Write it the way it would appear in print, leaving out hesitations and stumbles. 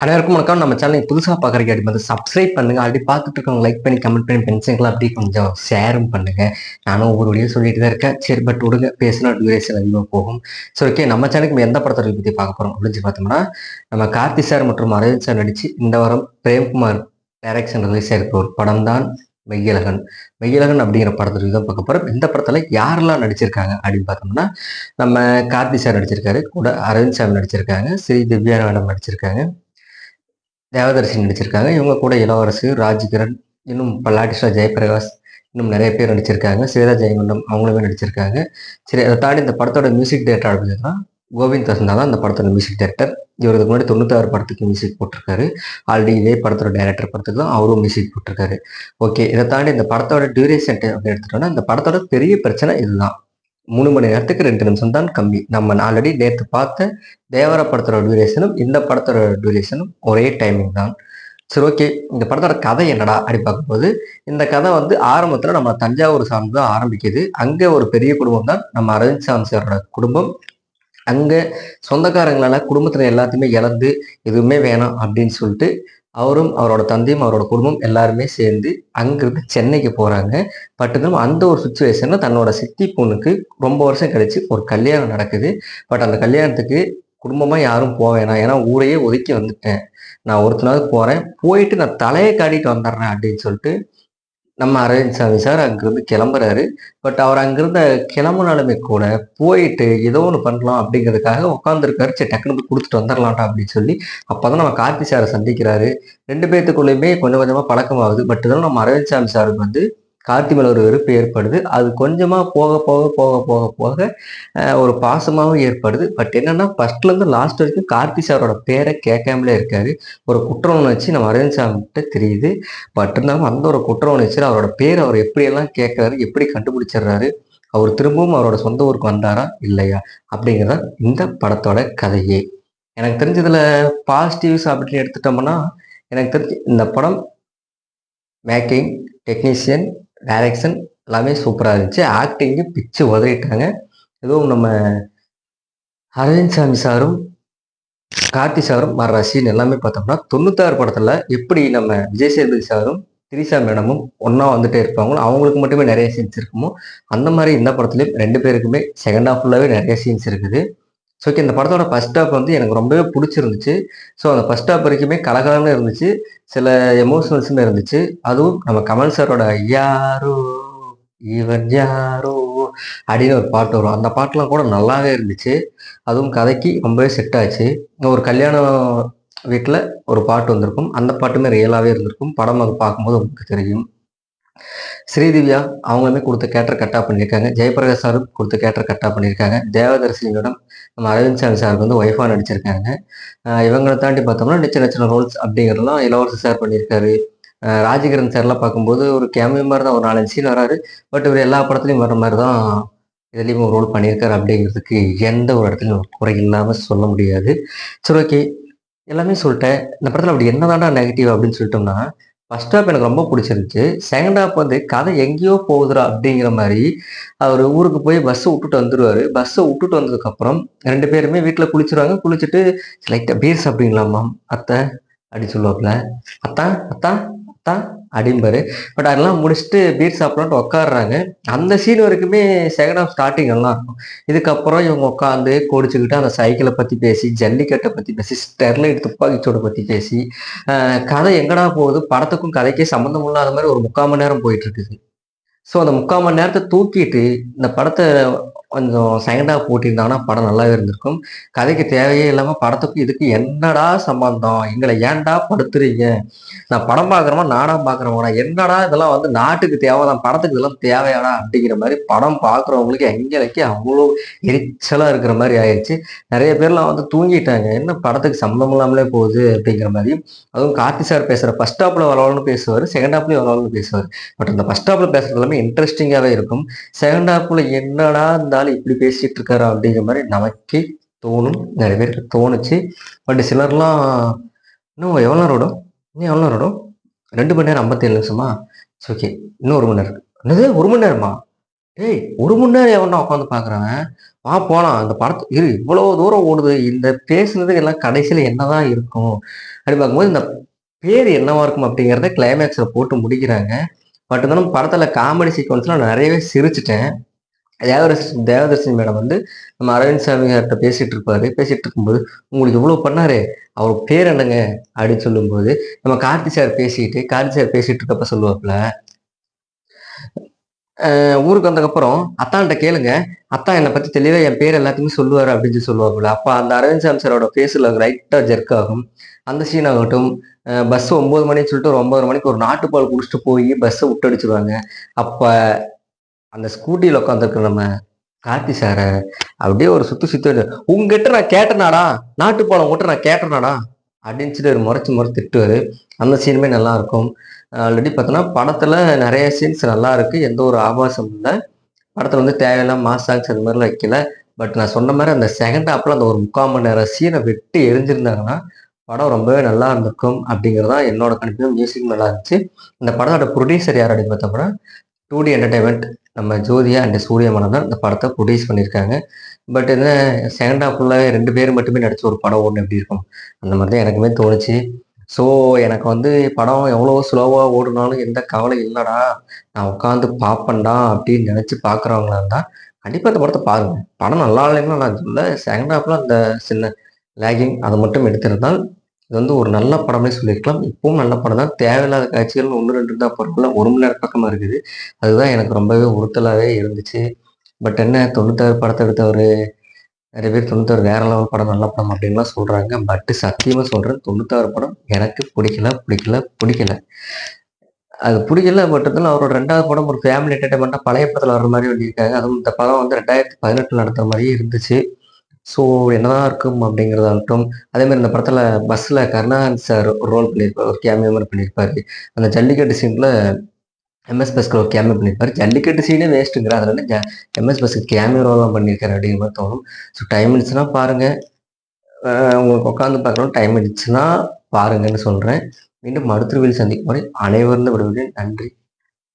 அனைவருக்கும் வணக்கம். நம்ம சேனல் புதுசாக பார்க்குறீங்க அப்படி வந்து சப்ஸ்கிரைப் பண்ணுங்க. அப்படி பார்த்துட்டு இருக்கவங்க லைக் பண்ணி கமெண்ட் பண்ணி பென்ஷன்லாம் அப்படி கொஞ்சம் ஷேரும் பண்ணுங்க. நானும் ஒவ்வொரு வீடியோ சொல்லிட்டு தான் இருக்கேன். சரி பட் விடுங்க, பேசினா டியூரேஷன் அதிகமாக போகும். சரி ஓகே, நம்ம சேனலுக்கு எந்த படத்தை பற்றி பார்க்க போகிறோம் அப்படின்னு பார்த்தோம்னா, நம்ம கார்த்தி சார் மற்றும் அரவிந்த் சார் நடித்து இந்த வாரம் பிரேம்குமார் டைரக்ஷன் ரிலீஸ் ஆயிருக்க ஒரு படம் தான் மெய்யழகன். மெய்யழகன் அப்படிங்கிற படத்தை தான் பார்க்க போகிறோம். இந்த படத்தில் யாரெல்லாம் நடிச்சிருக்காங்க அப்படின்னு பார்த்தோம்னா, நம்ம கார்த்தி சார் நடிச்சிருக்காரு, கூட அரவிந்த் சார் நடிச்சிருக்காங்க, ஸ்ரீ திவ்யா மேடம் நடிச்சிருக்காங்க, தேவதர்ஷினி நடிச்சிருக்காங்க. இவங்க கூட இளவரசு, ராஜ்கிரண், இன்னும் பல்லாட்டிஸ்டா ஜெயபிரகாஷ், இன்னும் நிறைய பேர் நடிச்சிருக்காங்க. ஸ்வேதா ஜெயங்கொண்டம் அவங்களுமே நடிச்சிருக்காங்க. சரி, அதை தாண்டி இந்த படத்தோட மியூசிக் டைரக்டர் அப்படின்னா கோவிந்த் வசந்தா தான் இந்த படத்தோட மியூசிக் டைரக்டர். இவர் இதுக்கு முன்னாடி 96 படத்துக்கு மியூசிக் போட்டிருக்காரு. ஆல்ரெடி இதே படத்தோட டைரக்டர் படத்துக்கு தான் அவரும் மியூசிக் போட்டிருக்காரு. ஓகே, இதை தாண்டி இந்த படத்தோட டியூரேஷன் அப்படின்னு எடுத்துட்டோம்னா, இந்த படத்தோட பெரிய பிரச்சனை இதுதான். 3 மணி நேரத்துக்கு 2 நிமிஷம் தான் கம்மி. நம்ம ஆல்ரெடி நேற்று பார்த்த தேவர படத்தோட டியூரேஷனும் இந்த படத்தோட டியூரேஷனும் ஒரே டைமிங் தான். சரி ஓகே, இந்த படத்தோட கதை என்னடா அப்படி பார்க்கும்போது, இந்த கதை வந்து ஆரம்பத்தில் நம்ம தஞ்சாவூர் சார்ந்து தான் ஆரம்பிக்குது. அங்கே ஒரு பெரிய குடும்பம் தான் நம்ம அரவிந்த் சாமி சாரோட குடும்பம். அங்கே சொந்தக்காரங்களால குடும்பத்தில் எல்லாத்தையுமே இழந்து எதுவுமே வேணாம் அப்படின்னு சொல்லிட்டு அவரும் அவரோட தந்தையும் அவரோட குடும்பம் எல்லாருமே சேர்ந்து அங்கிருந்து சென்னைக்கு போகிறாங்க. பட் இருந்தாலும் அந்த ஒரு சுச்சுவேஷனில் தன்னோட சித்தி பொண்ணுக்கு ரொம்ப வருஷம் கழிச்சு ஒரு கல்யாணம் நடக்குது. பட் அந்த கல்யாணத்துக்கு குடும்பமாக யாரும் போக வேணாம், ஏன்னா ஊரையே ஒதுக்கி வந்துட்டேன், நான் ஒருத்தனாவது போகிறேன், போயிட்டு நான் தலையை காட்டிட்டு வந்துடுறேன் அப்படின்னு சொல்லிட்டு நம்ம அரவிந்த் சாமி சார் அங்கிருந்து கிளம்புறாரு. பட் அவர் அங்கிருந்த கிளம்புனாலுமே கூட போயிட்டு ஏதோ ஒன்று பண்ணலாம் அப்படிங்கிறதுக்காக உட்காந்துருக்காரு. சரி டக்குனு போய் கொடுத்துட்டு வந்துடலாம்டா அப்படின்னு சொல்லி அப்பதான் நம்ம கார்த்தி சாரை சந்திக்கிறாரு. 2 பேத்துக்குள்ளேயுமே கொஞ்சம் கொஞ்சமா பழக்கமாகுது. பட் இருந்தாலும் நம்ம அரவிந்த் சாமி சாருக்கு வந்து கார்த்தி மேல ஒரு வெறுப்பு ஏற்படுது. அது கொஞ்சமா போக போக போக போக போக ஒரு பாசமாவும் ஏற்படுது. பட் என்னன்னா ஃபர்ஸ்ட்ல இருந்து லாஸ்ட் வரைக்கும் கார்த்தி சாரோட பேரை கேட்காமலே இருக்காரு. ஒரு குற்ற உணர்ச்சி நம்ம அரவிந்த் சாமி கிட்ட தெரியுது. பட் இருந்தாலும் அந்த ஒரு குற்ற உணர்ச்சியில் அவரோட பேர் அவர் எப்படியெல்லாம் கேட்கறாரு, எப்படி கண்டுபிடிச்சிடுறாரு, அவர் திரும்பவும் அவரோட சொந்த ஊருக்கு வந்தாரா இல்லையா அப்படிங்கிறத இந்த படத்தோட கதையே. எனக்கு தெரிஞ்சதுல பாசிட்டிவ்ஸ் அப்படின்னு எடுத்துட்டோம்னா, எனக்கு தெரிஞ்சு இந்த படம் மேக்கிங், டெக்னீஷியன், டைரக்ஷன் எல்லாமே சூப்பராக இருந்துச்சு. ஆக்டிங்கு பிச்சு உதறிட்டாங்க. எதுவும் நம்ம அரவிந்த் சாமி சாரும் கார்த்தி சாரும் வர்ற சீன் எல்லாமே பார்த்தோம்னா 96 படத்துல எப்படி நம்ம விஜய் சேதுபதி சாரும் திரிஷா மேடமும் ஒன்னா வந்துட்டே இருப்பாங்களோ அவங்களுக்கு மட்டுமே நிறைய சீன்ஸ் இருக்குமோ அந்த மாதிரி இந்த படத்துலயும் 2 பேருக்குமே செகண்ட் ஹாஃப் ஃபுல்லாவே நிறைய சீன்ஸ் இருக்குது. ஸோ ஓகே, இந்த படத்தோட ஃபர்ஸ்ட் ஹாஃப் வந்து எனக்கு ரொம்பவே பிடிச்சிருந்துச்சு. ஸோ அந்த ஃபர்ஸ்ட் ஹாஃப் வரைக்குமே கலகலன்னு இருந்துச்சு. சில எமோஷனல்ஸுமே இருந்துச்சு. அதுவும் நம்ம கமல் சாரோட யாரோ இவன் யாரோ அப்படின்னு ஒரு பாட்டு வரும். அந்த பாட்டுலாம் கூட நல்லாவே இருந்துச்சு. அதுவும் கதைக்கு ரொம்பவே செட் ஆச்சு. ஒரு கல்யாணம் வீட்டில் ஒரு பாட்டு வந்திருக்கும். அந்த பாட்டுமே ரியலாகவே இருந்திருக்கும். படம் அது பார்க்கும்போது உங்களுக்கு தெரியும். ஸ்ரீதிவ்யா அவங்களுமே கொடுத்த கேரக்டர் கரெக்டாக பண்ணியிருக்காங்க. ஜெயபிரகாஷ் சாரும் கொடுத்த கேரக்டர் கரெக்டாக பண்ணியிருக்காங்க. தேவதர்ஷினியோட நம்ம அரவிந்த் சாமி சாருக்கு வந்து ஒய்ஃபாக நடிச்சிருக்காங்க. இவங்களை தாண்டி பார்த்தோம்னா சின்ன சின்ன ரோல்ஸ் அப்படிங்கிறதுலாம் இளவரசு சார் பண்ணியிருக்காரு. ராஜகிரண் சார்லாம் பார்க்கும்போது ஒரு கேமியோ மாதிரி தான், ஒரு 4 5 சீன் வராரு. பட் இவர் எல்லா படத்துலையும் வர மாதிரி தான் இதுலேயும் ஒரு ரோல் பண்ணியிருக்காரு அப்படிங்கிறதுக்கு எந்த ஒரு இடத்துலையும் ஒரு குறை இல்லாமல் சொல்ல முடியாது. சரி ஓகே, எல்லாமே சொல்லிட்டேன். இந்த படத்தில் அப்படி என்னதான்டா நெகட்டிவ் அப்படின்னு சொல்லிட்டோம்னா, ஃபர்ஸ்ட் ஹாஃப் எனக்கு ரொம்ப பிடிச்சிருந்துச்சு. செகண்ட் ஹாஃப் வந்து கதை எங்கேயோ போகுதுடா அப்படிங்கிற மாதிரி அவர் ஊருக்கு போய் பஸ்ஸை விட்டுட்டு வந்துடுவார். பஸ்ஸை விட்டுட்டு வந்ததுக்கப்புறம் 2 பேருமே வீட்டில் குளிச்சுருவாங்க. குளிச்சுட்டு லைட்டாக பீர் சாப்பிடுவீங்களாம்மா அத்தை அப்படின்னு சொல்லுவாப்புல. அத்தான் அத்தான் அத்தான் அப்படிம்பாரு. பட் அதெல்லாம் முடிச்சுட்டு பீர் சாப்பிடலான்ட்டு உட்காடுறாங்க. அந்த சீன் வரைக்குமே செகண்ட் ஹாஃப் ஸ்டார்டிங் நல்லா இருக்கும். இதுக்கப்புறம் இவங்க உட்காந்து கோடிச்சுக்கிட்டு அந்த சைக்கிளை பற்றி பேசி, ஜல்லிக்கட்டை பற்றி பேசி, ஸ்டெர்லைட் துப்பாக்கிச்சூடை பற்றி பேசி, கதை எங்கடா போகுது, படத்துக்கும் கதைக்கே சம்மந்தம் இல்லாத மாதிரி ஒரு 3/4 மணி நேரம் போயிட்டு இருக்குது. ஸோ அந்த 3/4 மணி நேரத்தை தூக்கிட்டு இந்த படத்தை கொஞ்சம் செகண்ட் ஹாஃப் போட்டிருந்தாங்கன்னா படம் நல்லாவே இருந்திருக்கும். கதைக்கு தேவையே இல்லாமல் படத்துக்கும் இதுக்கு என்னடா சம்பந்தம், எங்களை ஏன்டா படுத்துறீங்க, நான் படம் பார்க்குறோமா நாடகம் பார்க்குறோமா, என்னடா இதெல்லாம் வந்து நாட்டுக்கு தேவைதான், படத்துக்கு இதெல்லாம் தேவையாடா அப்படிங்கிற மாதிரி படம் பார்க்குறவங்களுக்கு எங்களுக்கு அவ்வளோ எரிச்சலாக இருக்கிற மாதிரி ஆயிடுச்சு. நிறைய பேர்லாம் வந்து தூங்கிட்டாங்க, என்ன படத்துக்கு சம்மந்தம் இல்லாமலே போகுது அப்படிங்கிற மாதிரி. அதுவும் கார்த்தி சார் பேசுகிற ஃபர்ஸ்ட் ஹாஃப்ல வரலாம்னு பேசுவார், செகண்ட் ஹாஃப்லேயும் வரலாம்னு பேசுவார். பட் அந்த ஃபர்ஸ்ட் ஹாஃப்ல பேசுறது எல்லாமே இன்ட்ரெஸ்டிங்காகவே இருக்கும். செகண்ட் ஹாஃப்ல என்னடா இருந்தாலும் இப்படி பேசிட்டு இருக்காரு அப்படிங்கிற மாதிரி நமக்கே தோணும். நிறைய பேருக்கு தோணுச்சு. பட் சிலர்லாம் இன்னும் எவ்வளோ நேரம் ஓடும், இன்னும் எவ்வளோ நேரம் ஓடும், 2 மணி நேரம் 57 நிமிஷமா, சரி ஓகே இன்னும் 1 மணி நேரம் இருக்கு. என்னது 1 மணி நேரமா, ஏய் 1 மணி நேரம் எவனா உட்காந்து பார்க்குறாங்க, போலாம். அந்த படத்த இவ்வளோ தூரம் ஓடுது. இந்த பேசுனது எல்லாம் கடைசியில என்னதான் இருக்கும்? அப்படி பார்க்கும்போது இந்த பேரு என்னவா இருக்கும் அப்படிங்கிறத கிளைமேக்ஸ்ல போட்டு முடிக்கிறாங்க. பட் இருந்தாலும் படத்துல காமெடி சீக்வென்ஸ்லாம் நான் நெறையவே சிரிச்சுட்டேன். தேவதர்ஷினி மேடம் வந்து நம்ம அரவிந்த் சாமியார்ட்ட பேசிட்டு இருப்பாரு. பேசிட்டு இருக்கும்போது, "உங்களுக்கு இவ்வளோ பண்ணாரே, அவர் பேர் என்னங்க?" அப்படின்னு சொல்லும்போது, நம்ம கார்த்தி சார் பேசிட்டு இருக்கப்ப சொல்லுவாப்ல, ஊருக்கு வந்ததுக்கப்புறம், "அத்தான்ட்ட கேளுங்க. அத்தா என்ன பத்தி தெளிவா என் பேர் எல்லாத்தையுமே சொல்லுவாரு" அப்படின்னு சொல்லுவாப்புல. அப்ப அந்த அரவிந்த் சாமி சாரோட ஃபேஸ்ல லைட்டா ஜெர்க் ஆகும். அந்த சீன் ஆகட்டும், பஸ் 9 மணின்னு சொல்லிட்டு ஒரு 9:30 மணிக்கு ஒரு நாட்டுப்பால் குடிச்சிட்டு போயி பஸ்ஸ விட்டடிச்சுருவாங்க. அப்ப அந்த ஸ்கூட்டில உட்காந்துருக்கிற நம்ம கார்த்தி சார அப்படியே ஒரு சுத்து சுத்தி, "உன்கிட்ட நான் கேட்டனாடா? நாட்டுப்பாலம் உன்கிட்ட நான் கேட்டனாடா?" அப்படின்னு சொல்லி ஒரு முறைச்சு திட்டுவாரு. அந்த சீனுமே நல்லாருக்கும். ஆல்ரெடி பார்த்தோன்னா, படத்துல நெறைய சீன்ஸ் நல்லா இருக்கு. எந்த ஒரு ஆபாசமும் இல்ல. படத்துல வந்து தேவையில்லாம மாஸ் சாங்ஸ் அந்த மாரிலாம் வைக்கல. பட் நான் சொன்ன மாரி அந்த செகண்ட் ஹாஃப்ல அந்த ஒரு 3/4 மணி நேரம் சீன வெட்டி எரிஞ்சிருந்தாங்கன்னா, படம் ரொம்பவே நல்லா இருந்திருக்கும் அப்படிங்கிறது தான் என்னோட கணிப்பு. மியூசிக்கும் நல்லா இருந்துச்சு. இந்த படத்தோட ப்ரொடியூசர் யார் அப்படின்னு பார்த்தோம்னா, 2டி என்டர்டெயின்மென்ட் நம்ம ஜோதியா அண்ட் சூர்யா மேனன் தான் இந்த படத்த ப்ரொடியூஸ் பண்ணியிருக்காங்க. பட் என்ன செகண்ட் ஹாஃப்ல 2 பேர் மட்டுமே நடிச்ச ஒரு படம் ஓடுனா எப்படி இருக்கும்? அந்த மாரி தான் எனக்குமே தோணுச்சு. ஸோ, எனக்கு வந்து படம் எவ்வளோ ஸ்லோவா ஓடுனாலும் எந்த கவலையும் இல்லடா! நான் உட்காந்து பார்ப்பேன்டா அப்படின்னு நெனச்சு பார்க்குறவங்களா இருந்தா, கண்டிப்பா இந்த படத்த பாருங்க. படம் நல்லா இல்லைன்னுலாம் நான் சொல்லல. செகண்ட் ஹாஃப்ல அந்த சின்ன லேகிங் அத மட்டும் எடுத்திருந்தால், இது வந்து ஒரு நல்ல படம்னே சொல்லியிருக்கலாம். இப்பவும் நல்ல படம் தான். தேவையில்லாத காட்சிகள் 1, 2 இருந்தா பரவால்ல. 1 மணி நேரம் பக்கமா இருக்குது. அதுதான் எனக்கு ரொம்பவே உறுத்தலாவே இருந்துச்சு. பட் என்ன 96 படத்த எடுத்தவரு நெறைய பேர் 96 வேற லெவல் படம், நல்ல படம் அப்டின்லாம் சொல்றாங்க. பட் சத்தியமா சொல்றேன் 96 படம் எனக்கு புடிக்கல. அது புடிக்கல பட் இருந்தாலும் அவரோட 2வது படம் ஒரு ஃபேமிலி என்டர்டெயின்மென்ட்டா பழைய படத்துல வர்ற மாரி பண்ணியிருக்காங்க. அதுவும் இந்த படம் வந்து 2018ல நடந்த மாரியே இருந்துச்சு. ஸோ என்னதான் இருக்கும் அப்டிங்கிறதாகட்டும், அதேமாரி இந்த படத்துல பஸ்ல கருணாநிதி சார் ஒரு ரோல் பண்ணியிருப்பாரு. ஒரு கேமியோ மாரி பண்ணியிருப்பாரு. அந்த ஜல்லிக்கட்டு சீன்ல எம்.எஸ். பாஸ்கர் ஒரு கேமியோ பண்ணியிருப்பாரு. ஜல்லிக்கட்டு சீனே வேஸ்ட்டுங்கிறேன். அதுல என்ன எம்.எஸ். பாஸ்கர் கேமியோ ரோல்லாம் பண்ணியிருக்காரு அப்டிங்கிற மாரி தோணும். ஸோ டைம் இருந்துச்சுன்னா பாருங்க. உங்களுக்கு உட்காந்து பார்க்கணும் டைம் இருந்துச்சுன்னா பாருங்கன்னு சொல்றேன். மீண்டும் அடுத்த வீடியோவில் சந்திக்கும் வரை அனைவரும் விடுகிறேன். நன்றி.